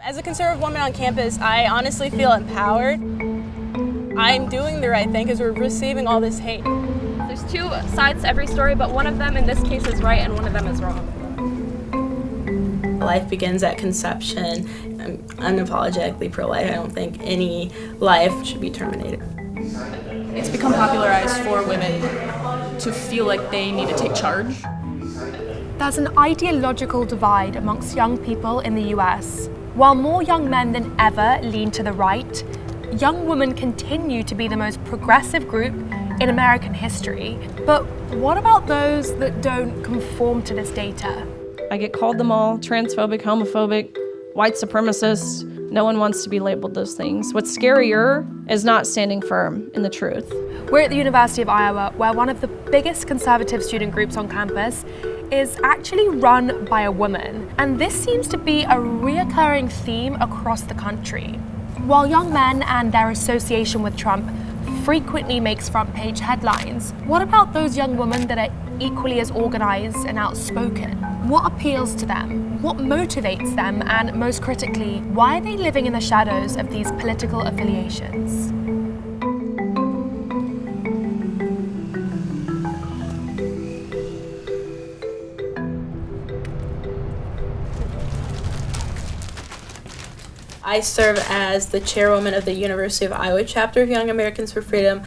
As a conservative woman on campus, I honestly feel empowered. I'm doing the right thing because we're receiving all this hate. There's two sides to every story, but one of them in this case is right and one of them is wrong. Life begins at conception. I'm unapologetically pro-life. I don't think any life should be terminated. It's become popularized for women to feel like they need to take charge. There's an ideological divide amongst young people in the US. While more young men than ever lean to the right, young women continue to be the most progressive group in American history. But what about those that don't conform to this data? I get called them all transphobic, homophobic, white supremacist. No one wants to be labeled those things. What's scarier is not standing firm in the truth. We're at the University of Iowa, where one of the biggest conservative student groups on campus is actually run by a woman. And this seems to be a reoccurring theme across the country. While young men and their association with Trump frequently makes front-page headlines, what about those young women that are equally as organized and outspoken? What appeals to them? What motivates them? And most critically, why are they living in the shadows of these political affiliations? I serve as the chairwoman of the University of Iowa chapter of Young Americans for Freedom.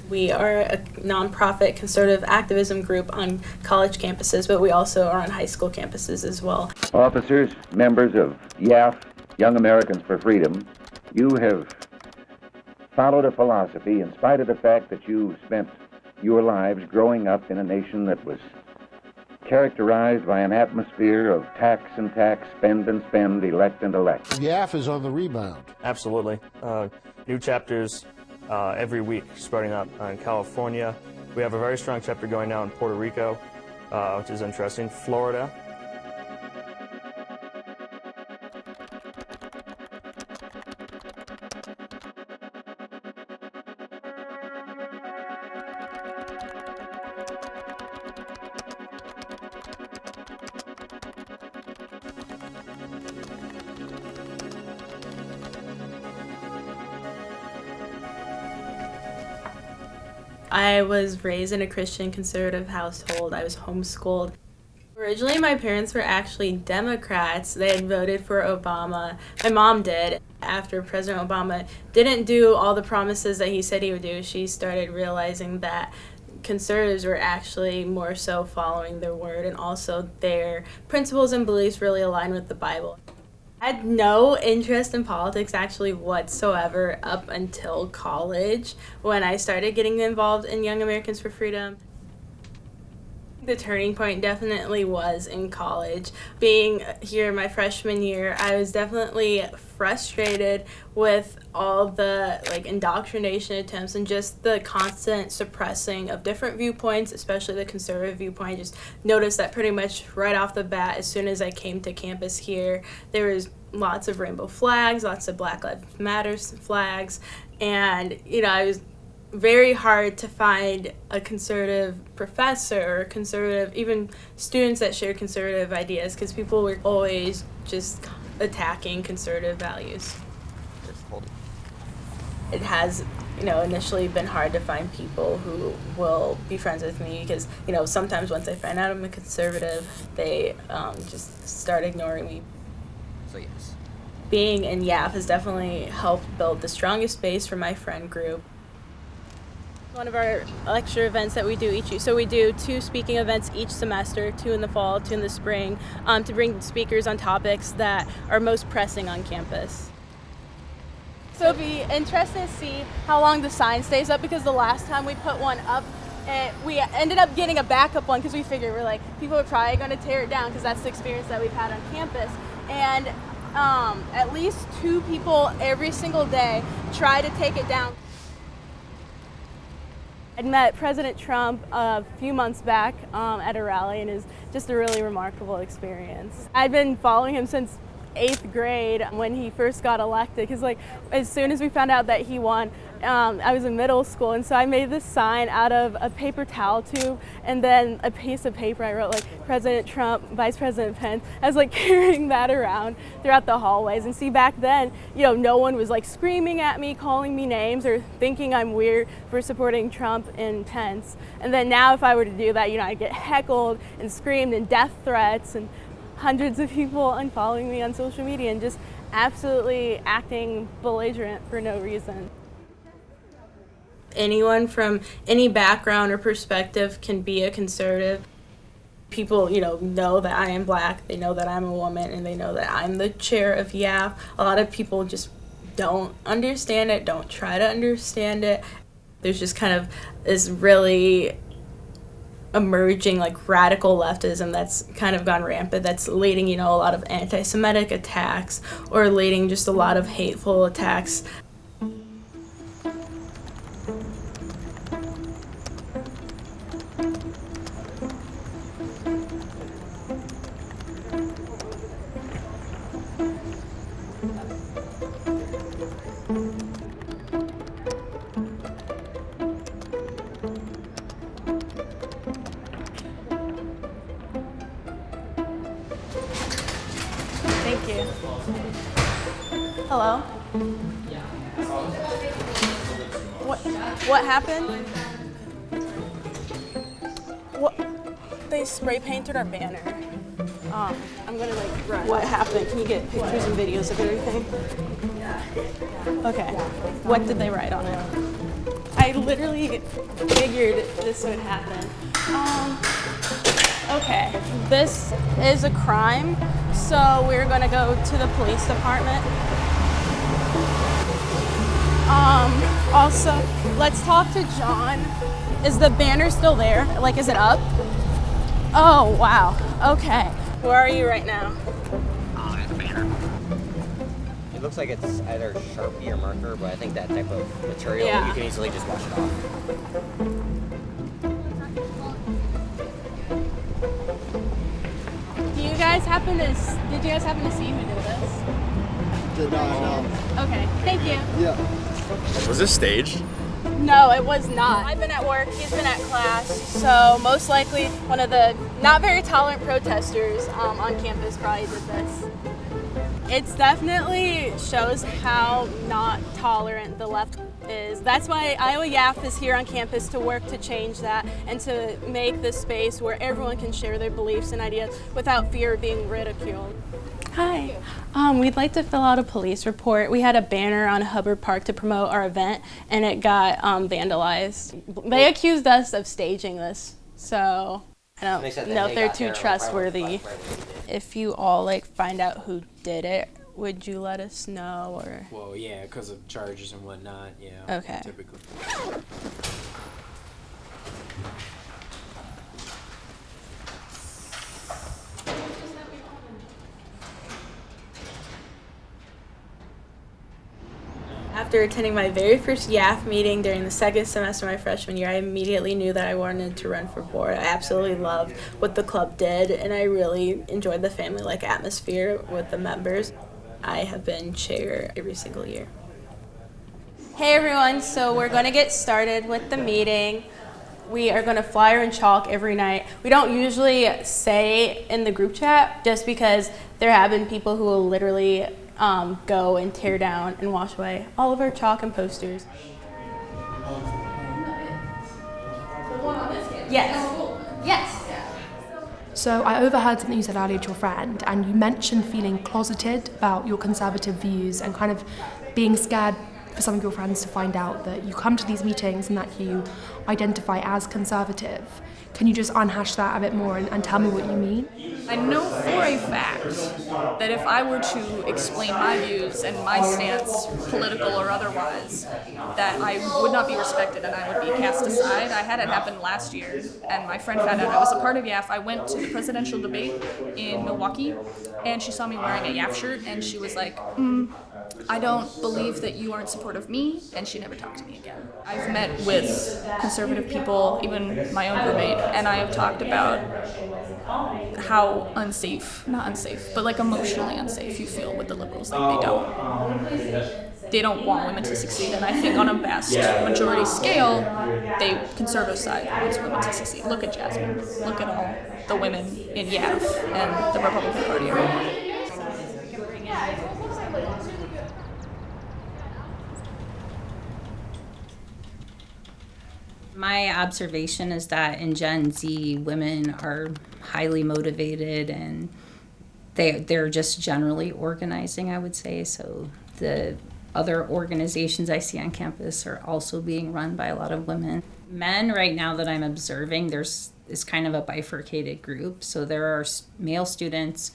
We are a nonprofit conservative activism group on college campuses, but we also are on high school campuses as well. Officers, members of YAF, Young Americans for Freedom, you have followed a philosophy in spite of the fact that you spent your lives growing up in a nation that was characterized by an atmosphere of tax and tax, spend and spend, elect and elect. YAF is on the rebound. Absolutely. New chapters every week, starting out in California. We have a very strong chapter going now in Puerto Rico, which is interesting. Florida. I was raised in a Christian conservative household. I was homeschooled. Originally, my parents were actually Democrats. They had voted for Obama. My mom did. After President Obama didn't do all the promises that he said he would do, she started realizing that conservatives were actually more so following their word, and also their principles and beliefs really align with the Bible. I had no interest in politics actually whatsoever up until college when I started getting involved in Young Americans for Freedom. The turning point definitely was in college. Being here my freshman year, I was definitely frustrated with all the indoctrination attempts and just the constant suppressing of different viewpoints, especially the conservative viewpoint. I just noticed that pretty much right off the bat as soon as I came to campus here. There was lots of rainbow flags, lots of Black Lives Matter flags, and it was very hard to find a conservative professor or conservative, even students that shared conservative ideas, because people were always just attacking conservative values. It has, initially been hard to find people who will be friends with me because, sometimes once I find out I'm a conservative, they just start ignoring me. So yes. Being in YAF has definitely helped build the strongest base for my friend group. One of our lecture events that we do each year. So we do 2 speaking events each semester, 2 in the fall, 2 in the spring, to bring speakers on topics that are most pressing on campus. So it'd be interesting to see how long the sign stays up, because the last time we put one up, we ended up getting a backup one because we figured people are probably going to tear it down because that's the experience that we've had on campus. And at least 2 people every single day try to take it down. I met President Trump a few months back at a rally, and it was just a really remarkable experience. I've been following him since 8th grade when he first got elected, because like as soon as we found out that he won, I was in middle school, and so I made this sign out of a paper towel tube and then a piece of paper. I wrote like President Trump, Vice President Pence. I was like carrying that around throughout the hallways. And see, back then, no one was like screaming at me, calling me names, or thinking I'm weird for supporting Trump and Pence. And then now if I were to do that, I'd get heckled and screamed and death threats and hundreds of people unfollowing me on social media and just absolutely acting belligerent for no reason. Anyone from any background or perspective can be a conservative. People, know that I am Black, they know that I'm a woman, and they know that I'm the chair of YAF. A lot of people just don't understand it, don't try to understand it. There's just kind of this really emerging like radical leftism that's kind of gone rampant, that's leading, a lot of anti-Semitic attacks or leading just a lot of hateful attacks. Thank you. Hello? What happened? What? They spray painted our banner. I'm gonna run. What happened? Can you get pictures and videos of everything? Okay. What did they write on it? I literally figured this would happen. Okay. This is a crime, so we're gonna go to the police department. Also, let's talk to John. Is the banner still there? Is it up? Oh, wow. Okay. Where are you right now? At the banner. It looks like it's either Sharpie or marker, but I think that type of material, you can easily just wash it off. Did you guys happen to see who did this? Did not know. Okay, thank you. Yeah. Was this staged? No, it was not. I've been at work, he's been at class, so most likely one of the not very tolerant protesters on campus probably did this. It definitely shows how not tolerant the left is. That's why Iowa YAF is here on campus to work to change that and to make this space where everyone can share their beliefs and ideas without fear of being ridiculed. Hi. We'd like to fill out a police report. We had a banner on Hubbard Park to promote our event, and it got vandalized. They accused us of staging this, so I don't know if they're too trustworthy. If you all find out who did it, would you let us know, or? Well, yeah, because of charges and whatnot. Yeah. Okay. Typically. After attending my very first YAF meeting during the second semester of my freshman year, I immediately knew that I wanted to run for board. I absolutely loved what the club did, and I really enjoyed the family-like atmosphere with the members. I have been chair every single year. Hey everyone, so we're going to get started with the meeting. We are going to flyer and chalk every night. We don't usually say in the group chat just because there have been people who will literally go and tear down and wash away all of our chalk and posters. Yes. Yes. So I overheard something you said earlier to your friend, and you mentioned feeling closeted about your conservative views and kind of being scared for some of your friends to find out that you come to these meetings and that you identify as conservative. Can you just unhash that a bit more and tell me what you mean? I know for a fact that if I were to explain my views and my stance, political or otherwise, that I would not be respected and I would be cast aside. I had it happen last year, and my friend found out I was a part of YAF. I went to the presidential debate in Milwaukee, and she saw me wearing a YAF shirt, and she was like, I don't believe that you are in support of me, and she never talked to me again. I've met with conservative people, even my own roommate, and I have talked about how not unsafe, but like emotionally unsafe you feel with the liberals. Like they don't want women to succeed, and I think on a vast majority scale, conservative side wants women to succeed. Look at Jasmine. Look at all the women in YAF and the Republican Party. My observation is that in Gen Z, women are highly motivated and they're just generally organizing, I would say. So the other organizations I see on campus are also being run by a lot of women. Men right now that I'm observing, there's kind of a bifurcated group. So there are male students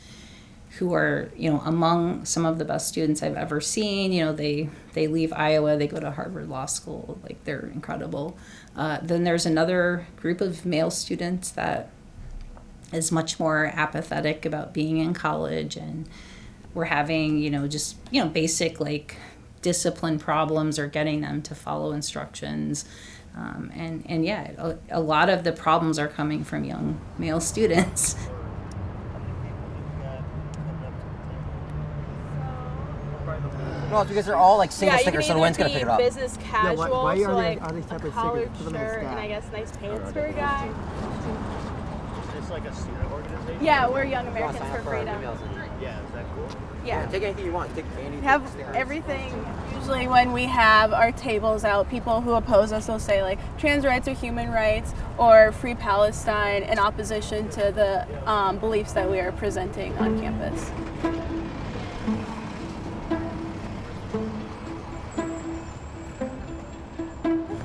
who are, among some of the best students I've ever seen. They leave Iowa, they go to Harvard Law School, like they're incredible. Then there's another group of male students that is much more apathetic about being in college, and we're having, basic like discipline problems or getting them to follow instructions. A lot of the problems are coming from young male students. No, it's because they're all like single stickers, so the wind's gonna pick it up. Business casual, why so like are they a separate collared stickers? Put them in the shirt stack. and I guess nice pants for a guy. Is this like a student organization? Yeah, we're Young Americans for Freedom. Yeah, is that cool? Yeah. Take anything you want. Take candy. Have everything. Usually when we have our tables out, people who oppose us will say like trans rights are human rights or free Palestine in opposition to the beliefs that we are presenting on campus.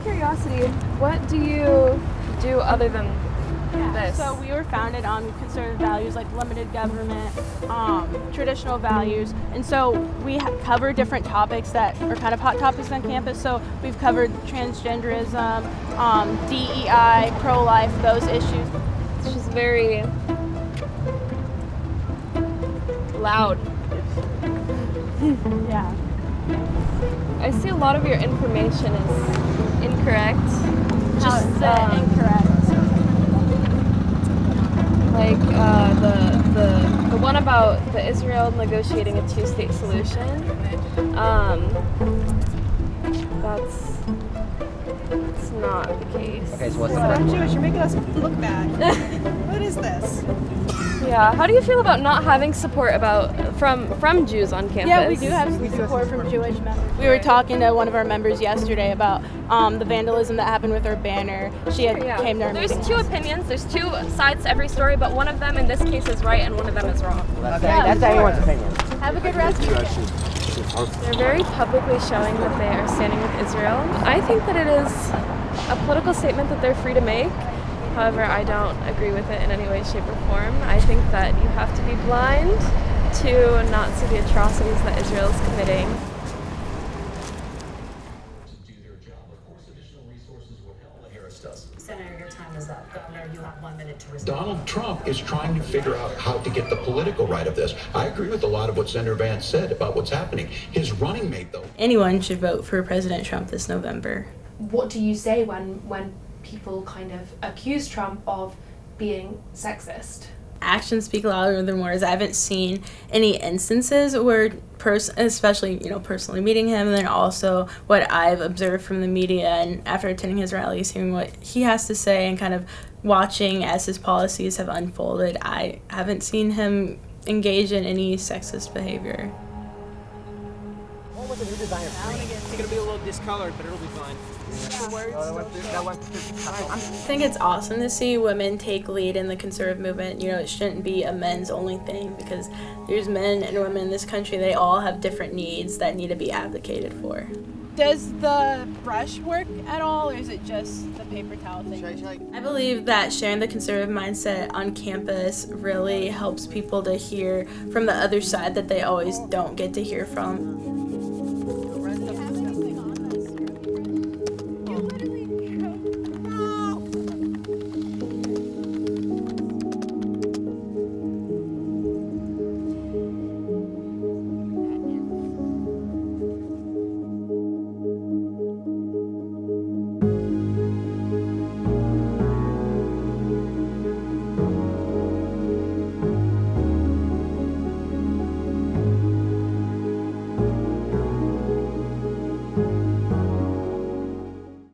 Curiosity, what do you do other than this? So we were founded on conservative values like limited government, traditional values, and so we cover different topics that are kind of hot topics on campus. So we've covered transgenderism, DEI, pro-life, those issues. It's just very loud. Yeah. I see a lot of your information is incorrect. Just incorrect. Like the one about the Israel negotiating a two-state solution. That's not the case. Okay, so what's the I'm Jewish. You're making us look bad. What is this? Yeah. How do you feel about not having support from Jews on campus? Yeah, we do have some support from Jewish members. We were talking to one of our members yesterday about the vandalism that happened with our banner. She came to our There's meeting. two opinions. There's two sides to every story, but one of them in this case is right and one of them is wrong. That's anyone's opinion. Have a good rest of your day. They're very publicly showing that they are standing with Israel. I think that it is a political statement that they're free to make. However, I don't agree with it in any way, shape, or form. I think that you have to be blind to not see the atrocities that Israel is committing. Senator, your time is up. Governor, you have 1 minute to respond. Donald Trump is trying to figure out how to get the political right of this. I agree with a lot of what Senator Vance said about what's happening. His running mate, though. Anyone should vote for President Trump this November. What do you say when people kind of accuse Trump of being sexist? Actions speak louder than words. I haven't seen any instances where, especially personally meeting him, and then also what I've observed from the media and after attending his rallies, hearing what he has to say and kind of watching as his policies have unfolded, I haven't seen him engage in any sexist behavior. What was the new design of green? It's gonna be a little discolored, but it'll be fine. I think it's awesome to see women take lead in the conservative movement. It shouldn't be a men's only thing because there's men and women in this country. They all have different needs that need to be advocated for. Does the brush work at all, or is it just the paper towel thing? I believe that sharing the conservative mindset on campus really helps people to hear from the other side that they always don't get to hear from.